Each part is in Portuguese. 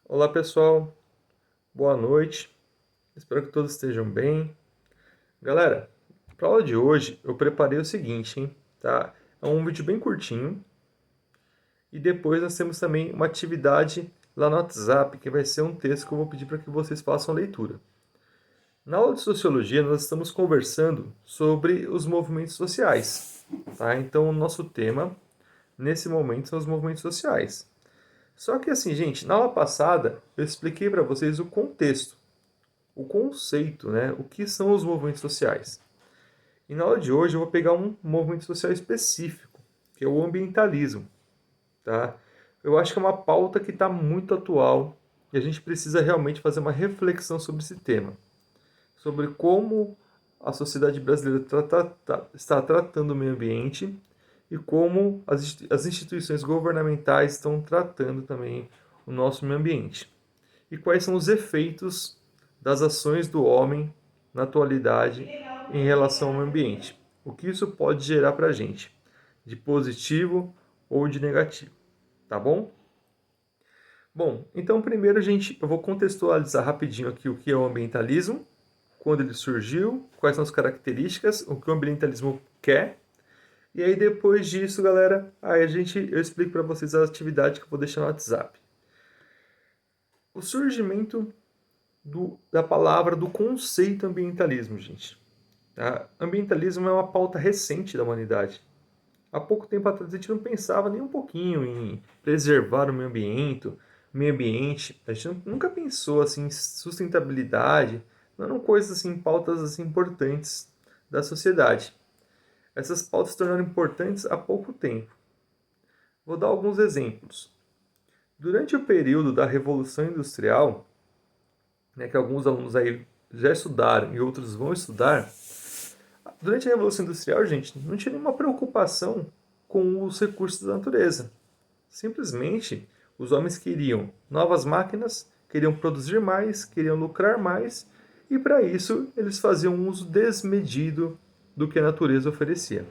Olá pessoal, boa noite, espero que todos estejam bem. Galera, para a aula de hoje eu preparei o seguinte, hein? Tá? É um vídeo bem curtinho e depois nós temos também uma atividade lá no WhatsApp, que vai ser um texto que eu vou pedir para que vocês façam a leitura. Na aula de Sociologia nós estamos conversando sobre os movimentos sociais, tá? Então o nosso tema nesse momento são os movimentos sociais. Só que assim, gente, na aula passada eu expliquei para vocês o contexto, o conceito, né? O que são os movimentos sociais. E na aula de hoje eu vou pegar um movimento social específico, que é o ambientalismo, tá? Eu acho que é uma pauta que está muito atual e a gente precisa realmente fazer uma reflexão sobre esse tema, sobre como a sociedade brasileira está tratando o meio ambiente e como as instituições governamentais estão tratando também o nosso meio ambiente. E quais são os efeitos das ações do homem na atualidade em relação ao meio ambiente. O que isso pode gerar para a gente, de positivo ou de negativo, tá bom? Bom, então primeiro eu vou contextualizar rapidinho aqui o que é o ambientalismo, quando ele surgiu, quais são as características, o que o ambientalismo quer. E aí depois disso, galera, eu explico para vocês a atividade que eu vou deixar no WhatsApp. O surgimento da palavra, do conceito ambientalismo, gente. Tá? Ambientalismo é uma pauta recente da humanidade. Há pouco tempo atrás a gente não pensava nem um pouquinho em preservar o meio ambiente. A gente nunca pensou assim em sustentabilidade, não eram coisas assim, pautas assim importantes da sociedade. Essas pautas se tornaram importantes há pouco tempo. Vou dar alguns exemplos. Durante o período da Revolução Industrial, né, que alguns alunos aí já estudaram e outros vão estudar, durante a Revolução Industrial, gente, não tinha nenhuma preocupação com os recursos da natureza. Simplesmente, os homens queriam novas máquinas, queriam produzir mais, queriam lucrar mais, e para isso eles faziam um uso desmedido do que a natureza oferecia.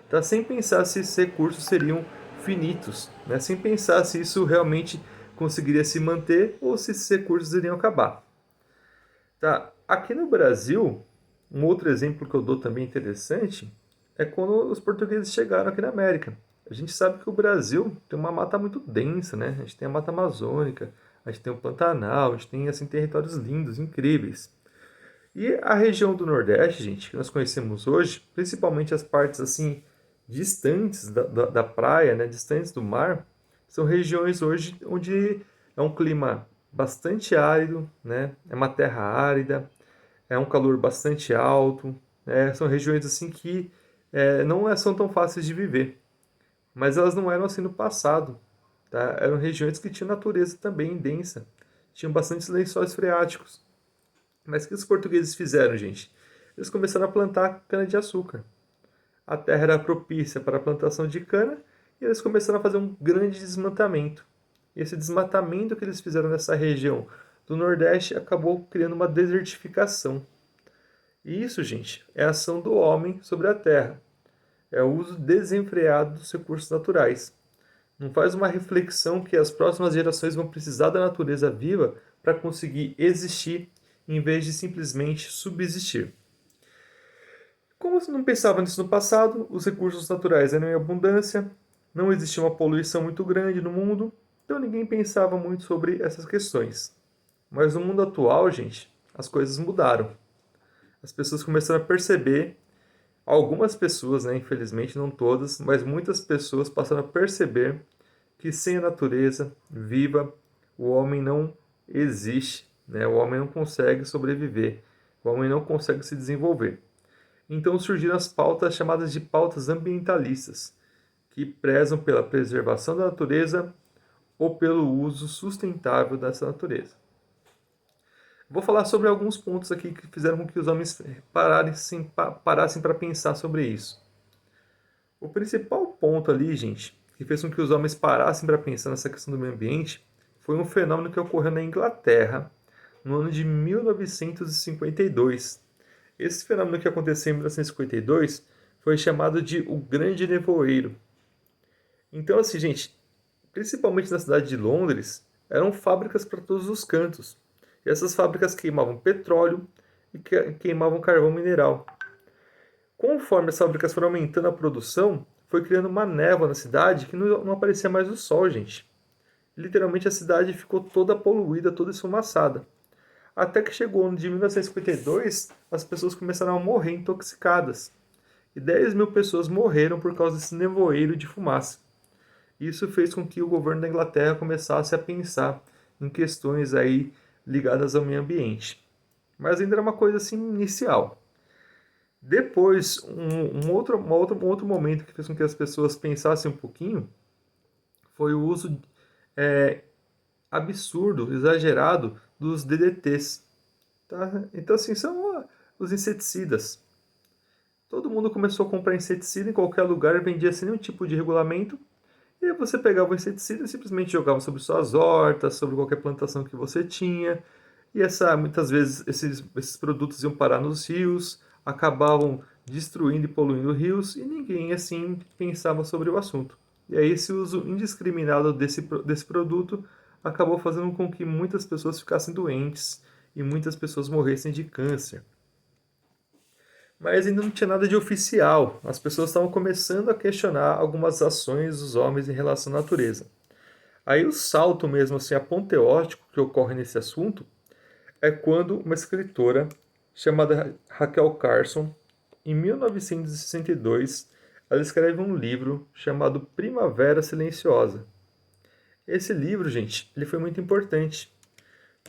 Tá? Sem pensar se esses recursos seriam finitos, né? Sem pensar se isso realmente conseguiria se manter ou se esses recursos iriam acabar. Tá? Aqui no Brasil, um outro exemplo que eu dou também interessante é quando os portugueses chegaram aqui na América. A gente sabe que o Brasil tem uma mata muito densa, né? A gente tem a Mata Amazônica, a gente tem o Pantanal, a gente tem assim, territórios lindos, incríveis. E a região do Nordeste, gente, que nós conhecemos hoje, principalmente as partes assim distantes da praia, né, distantes do mar, são regiões hoje onde é um clima bastante árido, né, é uma terra árida, é um calor bastante alto, né, são regiões assim que são tão fáceis de viver, mas elas não eram assim no passado, tá? Eram regiões que tinham natureza também densa, tinham bastante lençóis freáticos. Mas o que os portugueses fizeram, gente? Eles começaram a plantar cana-de-açúcar. A terra era propícia para a plantação de cana e eles começaram a fazer um grande desmatamento. E esse desmatamento que eles fizeram nessa região do Nordeste acabou criando uma desertificação. E isso, gente, é a ação do homem sobre a terra. É o uso desenfreado dos recursos naturais. Não faz uma reflexão que as próximas gerações vão precisar da natureza viva para conseguir existir, em vez de simplesmente subsistir. Como se não pensava nisso no passado, os recursos naturais eram em abundância, não existia uma poluição muito grande no mundo, então ninguém pensava muito sobre essas questões. Mas no mundo atual, gente, as coisas mudaram. As pessoas começaram a perceber, algumas pessoas, né, infelizmente não todas, mas muitas pessoas passaram a perceber que sem a natureza viva, o homem não existe, né? O homem não consegue sobreviver, o homem não consegue se desenvolver. Então surgiram as pautas chamadas de pautas ambientalistas, que prezam pela preservação da natureza ou pelo uso sustentável dessa natureza. Vou falar sobre alguns pontos aqui que fizeram com que os homens parassem para pensar sobre isso. O principal ponto ali, gente, que fez com que os homens parassem para pensar nessa questão do meio ambiente, foi um fenômeno que ocorreu na Inglaterra no ano de 1952. Esse fenômeno que aconteceu em 1952 foi chamado de o Grande Nevoeiro. Então, assim, gente, principalmente na cidade de Londres, eram fábricas para todos os cantos. E essas fábricas queimavam petróleo e queimavam carvão mineral. Conforme as fábricas foram aumentando a produção, foi criando uma névoa na cidade que não aparecia mais o sol, gente. Literalmente a cidade ficou toda poluída, toda esfumaçada. Até que chegou o ano de 1952, as pessoas começaram a morrer intoxicadas. E 10 mil pessoas morreram por causa desse nevoeiro de fumaça. Isso fez com que o governo da Inglaterra começasse a pensar em questões aí ligadas ao meio ambiente. Mas ainda era uma coisa assim inicial. Depois, um outro momento que fez com que as pessoas pensassem um pouquinho foi o uso é, absurdo, exagerado dos DDTs. Tá? Então, assim, são os inseticidas. Todo mundo começou a comprar inseticida em qualquer lugar, vendia sem nenhum tipo de regulamento. E aí você pegava o inseticida e simplesmente jogava sobre suas hortas, sobre qualquer plantação que você tinha. E muitas vezes esses produtos iam parar nos rios, acabavam destruindo e poluindo rios, e ninguém assim pensava sobre o assunto. E aí esse uso indiscriminado desse produto acabou fazendo com que muitas pessoas ficassem doentes e muitas pessoas morressem de câncer. Mas ainda não tinha nada de oficial. As pessoas estavam começando a questionar algumas ações dos homens em relação à natureza. Aí o salto mesmo assim apoteótico que ocorre nesse assunto é quando uma escritora chamada Raquel Carson, em 1962, ela escreve um livro chamado Primavera Silenciosa. Esse livro, gente, ele foi muito importante,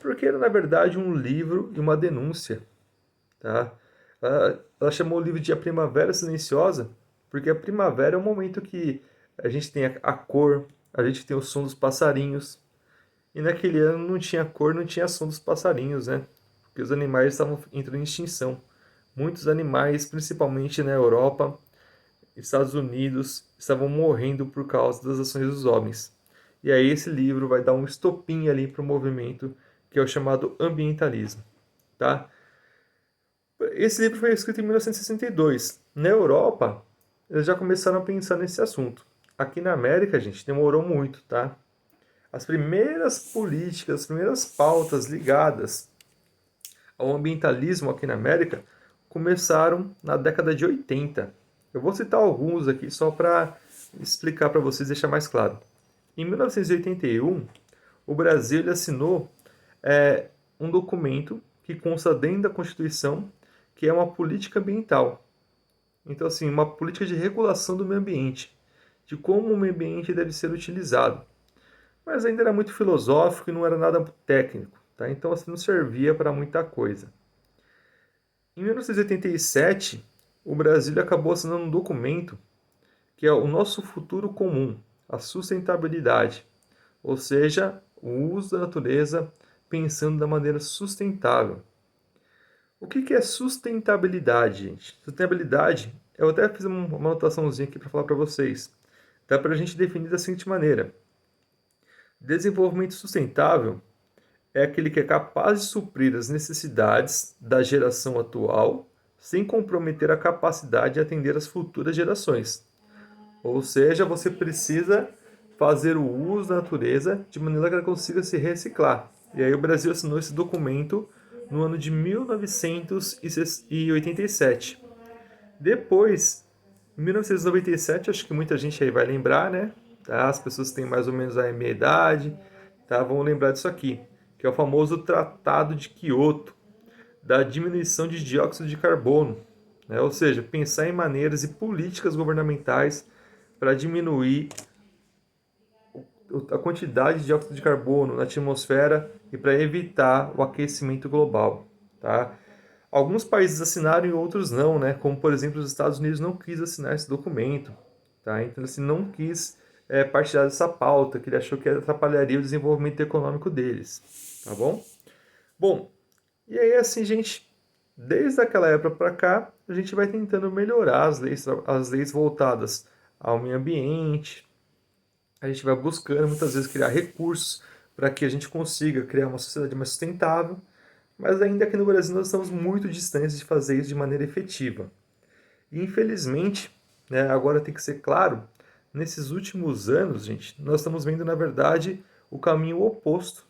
porque era na verdade um livro e uma denúncia, tá? Ela chamou o livro de A Primavera Silenciosa, porque a primavera é o momento que a gente tem a cor, a gente tem o som dos passarinhos, e naquele ano não tinha cor, não tinha som dos passarinhos, né? Porque os animais estavam entrando em extinção. Muitos animais, principalmente na Europa, Estados Unidos, estavam morrendo por causa das ações dos homens. E aí esse livro vai dar um estopim ali para o movimento que é o chamado ambientalismo, tá? Esse livro foi escrito em 1962. Na Europa, eles já começaram a pensar nesse assunto. Aqui na América, gente, demorou muito, tá? As primeiras políticas, as primeiras pautas ligadas ao ambientalismo aqui na América começaram na década de 80. Eu vou citar alguns aqui só para explicar para vocês, deixar mais claro. Em 1981, o Brasil ele assinou um documento que consta dentro da Constituição, que é uma política ambiental. Então, assim, uma política de regulação do meio ambiente, de como o meio ambiente deve ser utilizado. Mas ainda era muito filosófico e não era nada técnico, tá? Então, assim, não servia para muita coisa. Em 1987, o Brasil acabou assinando um documento que é o Nosso Futuro Comum, a sustentabilidade, ou seja, o uso da natureza pensando da maneira sustentável. O que é sustentabilidade, gente? Sustentabilidade, eu até fiz uma anotaçãozinha aqui para falar para vocês. Dá para a gente definir da seguinte maneira: desenvolvimento sustentável é aquele que é capaz de suprir as necessidades da geração atual sem comprometer a capacidade de atender as futuras gerações. Ou seja, você precisa fazer o uso da natureza de maneira que ela consiga se reciclar. E aí o Brasil assinou esse documento no ano de 1987. Depois, em 1997, acho que muita gente aí vai lembrar, né? Tá? As pessoas que têm mais ou menos a minha idade, tá? Vão lembrar disso aqui, que é o famoso Tratado de Quioto, da diminuição de dióxido de carbono, né? Ou seja, pensar em maneiras e políticas governamentais para diminuir a quantidade de dióxido de carbono na atmosfera e para evitar o aquecimento global, tá? Alguns países assinaram e outros não, né? Como, por exemplo, os Estados Unidos não quis assinar esse documento, tá? Então, assim, não quis partilhar dessa pauta, que ele achou que atrapalharia o desenvolvimento econômico deles, tá bom? Bom, e aí, assim, gente, desde aquela época para cá, a gente vai tentando melhorar as leis voltadas ao meio ambiente, a gente vai buscando muitas vezes criar recursos para que a gente consiga criar uma sociedade mais sustentável, mas ainda aqui no Brasil nós estamos muito distantes de fazer isso de maneira efetiva. E infelizmente, né, agora tem que ser claro, nesses últimos anos, gente, nós estamos vendo, na verdade, o caminho oposto,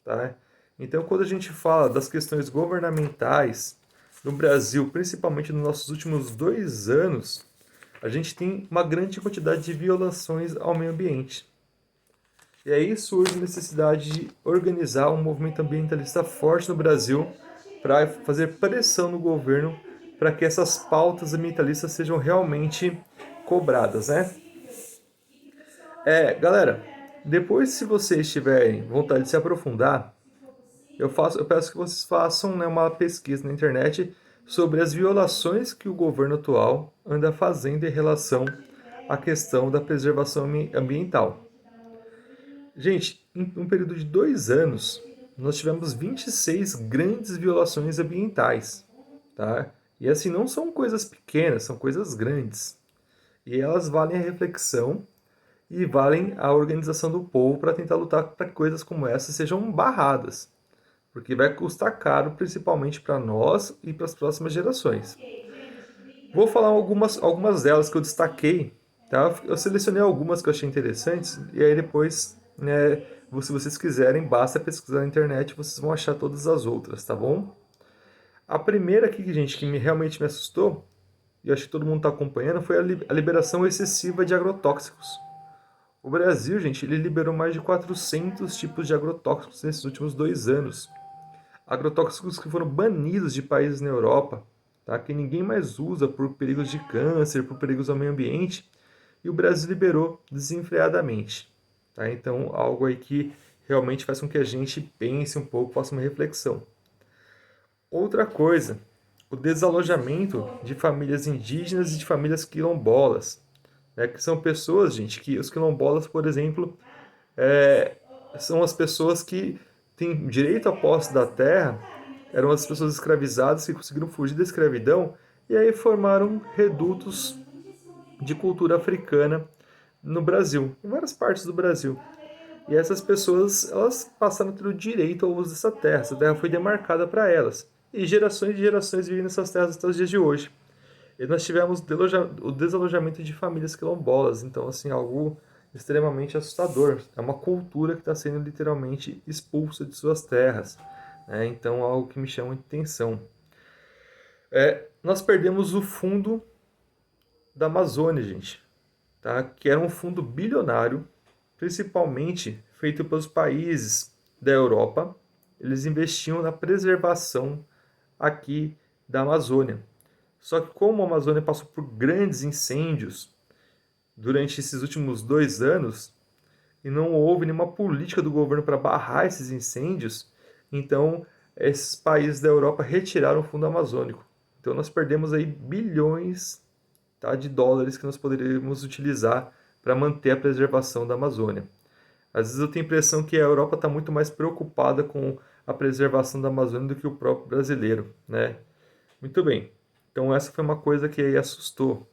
tá? Então, quando a gente fala das questões governamentais no Brasil, principalmente nos nossos últimos 2 anos, a gente tem uma grande quantidade de violações ao meio ambiente. E aí surge a necessidade de organizar um movimento ambientalista forte no Brasil para fazer pressão no governo para que essas pautas ambientalistas sejam realmente cobradas, né? Galera, depois se vocês tiverem vontade de se aprofundar, eu peço que vocês façam, né, uma pesquisa na internet sobre as violações que o governo atual anda fazendo em relação à questão da preservação ambiental. Gente, em um período de 2 anos, nós tivemos 26 grandes violações ambientais, tá? E assim, não são coisas pequenas, são coisas grandes. E elas valem a reflexão e valem a organização do povo para tentar lutar para que coisas como essa sejam barradas. Porque vai custar caro, principalmente para nós e para as próximas gerações. Vou falar algumas delas que eu destaquei, tá? Eu selecionei algumas que eu achei interessantes, e aí depois, né, se vocês quiserem, basta pesquisar na internet, vocês vão achar todas as outras, tá bom? A primeira aqui, gente, que realmente me assustou, e acho que todo mundo está acompanhando, foi a liberação excessiva de agrotóxicos. O Brasil, gente, ele liberou mais de 400 tipos de agrotóxicos nesses últimos 2 anos. Agrotóxicos que foram banidos de países na Europa, tá? Que ninguém mais usa por perigos de câncer, por perigos ao meio ambiente, e o Brasil liberou desenfreadamente. Tá? Então, algo aí que realmente faz com que a gente pense um pouco, faça uma reflexão. Outra coisa, o desalojamento de famílias indígenas e de famílias quilombolas, né? Que são pessoas, gente, que os quilombolas, por exemplo, são as pessoas que têm direito à posse da terra, eram as pessoas escravizadas que conseguiram fugir da escravidão e aí formaram redutos de cultura africana no Brasil, em várias partes do Brasil. E essas pessoas, elas passaram a ter o direito ao uso dessa terra. Essa terra foi demarcada para elas. E gerações e gerações vivem nessas terras até os dias de hoje. E nós tivemos o desalojamento de famílias quilombolas. Então, assim, algo extremamente assustador. É uma cultura que está sendo literalmente expulsa de suas terras. Né? Então, algo que me chama muita atenção. Nós perdemos o fundo da Amazônia, gente. Tá? Que era um fundo bilionário, principalmente feito pelos países da Europa. Eles investiam na preservação aqui da Amazônia. Só que como a Amazônia passou por grandes incêndios durante esses últimos 2 anos e não houve nenhuma política do governo para barrar esses incêndios, então esses países da Europa retiraram o fundo amazônico. Então nós perdemos aí bilhões, tá, de dólares que nós poderíamos utilizar para manter a preservação da Amazônia. Às vezes eu tenho a impressão que a Europa está muito mais preocupada com a preservação da Amazônia do que o próprio brasileiro, né? Muito bem. Então essa foi uma coisa que aí assustou.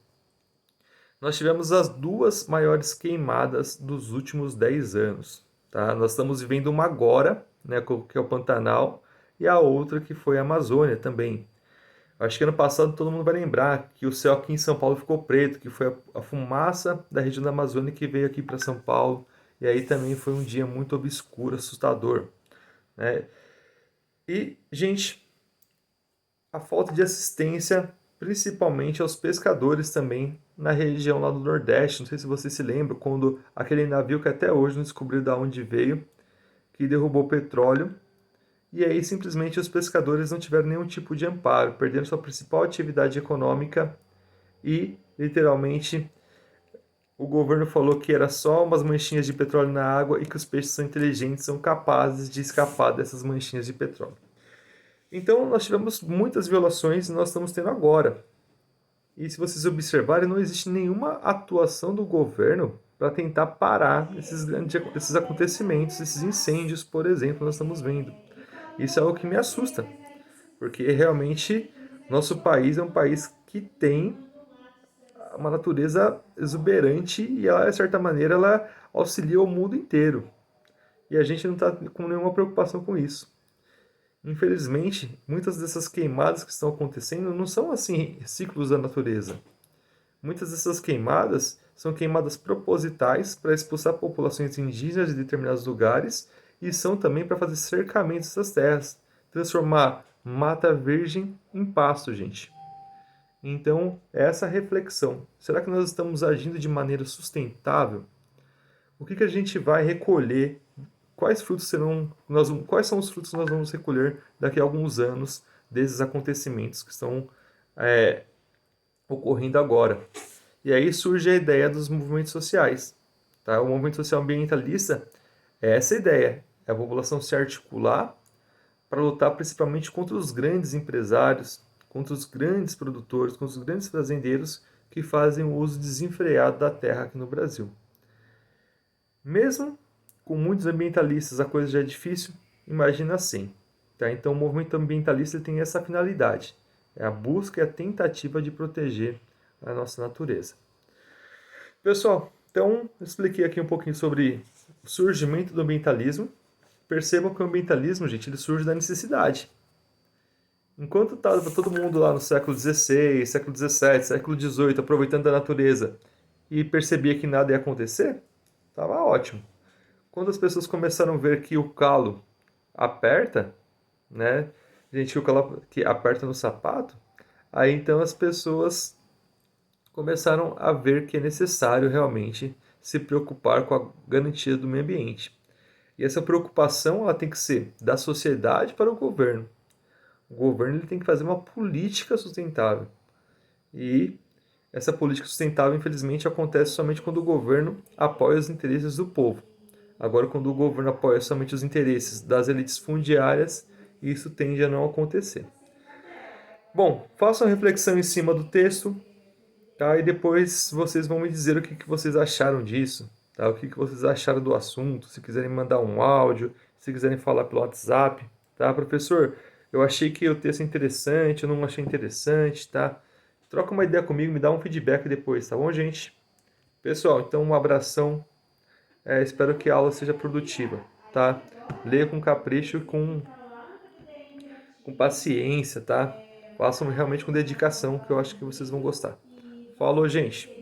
Nós tivemos as duas maiores queimadas dos últimos 10 anos. Tá? Nós estamos vivendo uma agora, né, que é o Pantanal, e a outra que foi a Amazônia também. Acho que ano passado todo mundo vai lembrar que o céu aqui em São Paulo ficou preto, que foi a fumaça da região da Amazônia que veio aqui para São Paulo. E aí também foi um dia muito obscuro, assustador. Né? E, gente, a falta de assistência, principalmente aos pescadores também, na região lá do Nordeste. Não sei se você se lembra, quando aquele navio que até hoje não descobriu de onde veio, que derrubou petróleo, e aí simplesmente os pescadores não tiveram nenhum tipo de amparo, perderam sua principal atividade econômica e, literalmente, o governo falou que era só umas manchinhas de petróleo na água e que os peixes são inteligentes, são capazes de escapar dessas manchinhas de petróleo. Então, nós tivemos muitas violações e nós estamos tendo agora. E se vocês observarem, não existe nenhuma atuação do governo para tentar parar esses acontecimentos, esses incêndios, por exemplo, que nós estamos vendo. Isso é algo que me assusta, porque realmente nosso país é um país que tem uma natureza exuberante e ela, de certa maneira, ela auxilia o mundo inteiro. E a gente não está com nenhuma preocupação com isso. Infelizmente, muitas dessas queimadas que estão acontecendo não são assim ciclos da natureza, Muitas dessas queimadas são queimadas propositais para expulsar populações indígenas de determinados lugares e são também para fazer cercamentos das terras, transformar mata virgem em pasto, gente. Então, essa reflexão. Será que nós estamos agindo de maneira sustentável? O que a gente vai recolher? Quais são os frutos que nós vamos recolher daqui a alguns anos desses acontecimentos que estão é, ocorrendo agora? E aí surge a ideia dos movimentos sociais. Tá? O movimento social ambientalista é essa ideia: é a população se articular para lutar principalmente contra os grandes empresários, contra os grandes produtores, contra os grandes fazendeiros que fazem o uso desenfreado da terra aqui no Brasil. Mesmo com muitos ambientalistas a coisa já é difícil, imagina assim. Tá? Então o movimento ambientalista tem essa finalidade, é a busca e a tentativa de proteger a nossa natureza. Pessoal, então eu expliquei aqui um pouquinho sobre o surgimento do ambientalismo. Percebam que o ambientalismo, gente, ele surge da necessidade. Enquanto estava todo mundo lá no século XVI, século XVII, século XVIII, aproveitando da natureza e percebia que nada ia acontecer, estava ótimo. Quando as pessoas começaram a ver que o calo aperta, né? Gente, o calo que aperta no sapato, aí então as pessoas começaram a ver que é necessário realmente se preocupar com a garantia do meio ambiente. E essa preocupação ela tem que ser da sociedade para o governo. O governo ele tem que fazer uma política sustentável. E essa política sustentável, infelizmente, acontece somente quando o governo apoia os interesses do povo. Agora, quando o governo apoia somente os interesses das elites fundiárias, isso tende a não acontecer. Bom, façam reflexão em cima do texto, tá? E depois vocês vão me dizer o que vocês acharam disso, tá? O que vocês acharam do assunto, se quiserem mandar um áudio, se quiserem falar pelo WhatsApp, tá? Professor, eu achei que o texto é interessante, eu não achei interessante, tá? Troca uma ideia comigo, me dá um feedback depois, tá bom, gente? Pessoal, então um abração, espero que a aula seja produtiva, tá? Leia com capricho e com paciência, tá? Façam realmente com dedicação, que eu acho que vocês vão gostar. Falou, gente!